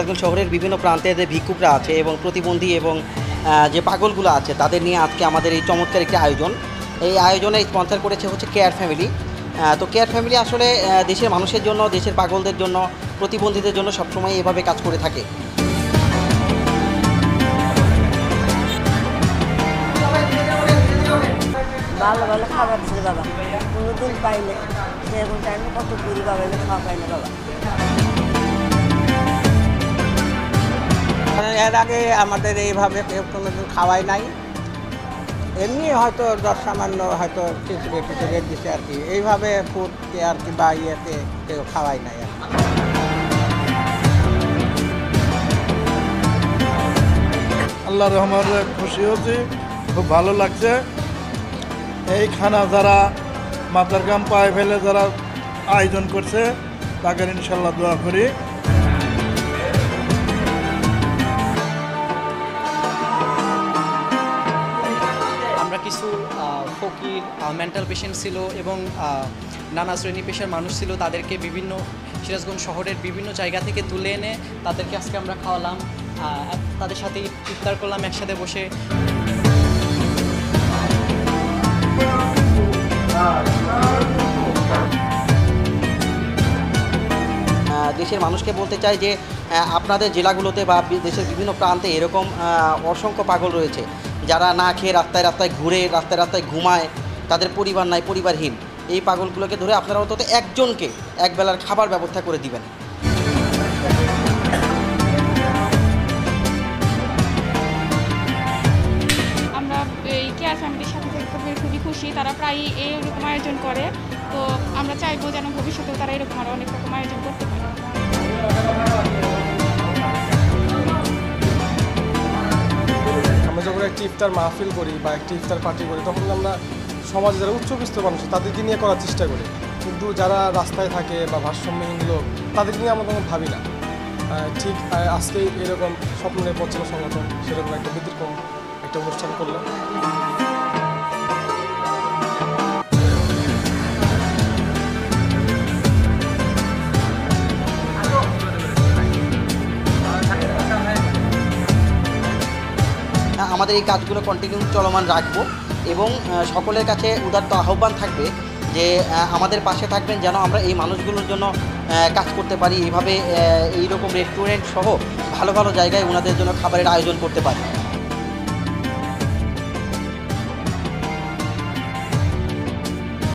সিরাজগঞ্জ শহরের বিভিন্ন প্রান্তে যে ভিক্ষুকরা আছে এবং প্রতিবন্ধী এবং যে পাগলগুলো আছে তাদের নিয়ে আজকে আমাদের এই চমৎকার একটি আয়োজন। এই আয়োজনে স্পন্সর করেছে হচ্ছে কেয়ার ফ্যামিলি। তো কেয়ার ফ্যামিলি আসলে দেশের মানুষের জন্য, দেশের পাগলদের জন্য, প্রতিবন্ধীদের জন্য সবসময় এভাবে কাজ করে থাকে। ভালো ভালো খাবার ছিল বাবা, কোনোদিন পাইলে সেরকম টাইমে কত পুরি বাবা খাওয়া পাই না বাবা। এর আগে আমাদের এইভাবে কেউ কোনোদিন খাওয়াই নাই, এমনি হয়তো দশ সামান্য হয়তো কিছু রেট দিচ্ছে আর কি, এইভাবে ফুড আর কি বা ইয়েতে কেউ খাওয়াই নাই আর কি। আল্লাহর রহমতে খুশি হচ্ছি, খুব ভালো লাগছে। এই খানা যারা মাথার গাম পায়ে ফেলে যারা আয়োজন করছে তাকে ইনশাল্লাহ দোয়া করি। আমরা কিছু ফকির, মেন্টাল পেশেন্ট ছিল এবং নানা শ্রেণী পেশার মানুষ ছিল, তাদেরকে বিভিন্ন সিরাজগঞ্জ শহরের বিভিন্ন জায়গা থেকে তুলে এনে তাদেরকে আজকে আমরা খাওয়ালাম, তাদের সাথে ইফতার করলাম একসাথে বসে। দেশের মানুষকে বলতে চাই যে আপনাদের জেলাগুলোতে বা দেশের বিভিন্ন প্রান্তে এরকম অসংখ্য পাগল রয়েছে যারা না খেয়ে রাস্তায় রাস্তায় ঘুরে, রাস্তায় রাস্তায় ঘুমায়, তাদের পরিবার নাই, পরিবারহীন। এই পাগলগুলোকে ধরে আপনারা অন্তত একজনকে একবেলার খাবার ব্যবস্থা করে দিবেন। আমরা এই কেয়ার ফ্যামিলির সাথে খুবই খুশি, তারা প্রায়ই এইরকম আয়োজন করে। তো আমরা চাইবো যেন ভবিষ্যতেও তারা এরকম আরও অনেক রকম আয়োজন করতে পারে। আমরা যখন একটি ইফতার মাহফিল করি বা একটি ইফতার পার্টি করি, তখন আমরা সমাজে যারা উচ্চবিত্ত মানুষ তাদেরকে নিয়ে করার চেষ্টা করি, কিন্তু যারা রাস্তায় থাকে বা ভারসাম্যহীন লোক তাদেরকে নিয়ে আমরা তখন ভাবি না। ঠিক আজকে এরকম স্বপ্নের পছন্দ সংগঠন সেরকম একটা ব্যতিক্রম একটা অনুষ্ঠান করলো। আমাদের এই কাজগুলো কন্টিনিউ চলমান রাখবো এবং সকলের কাছে উদাত্ত আহ্বান থাকবে যে আমাদের পাশে থাকবেন যেন আমরা এই মানুষগুলোর জন্য কাজ করতে পারি, এইভাবে এইরকম রেস্টুরেন্ট সহ ভালো ভালো জায়গায় ওনাদের জন্য খাবারের আয়োজন করতে পারি।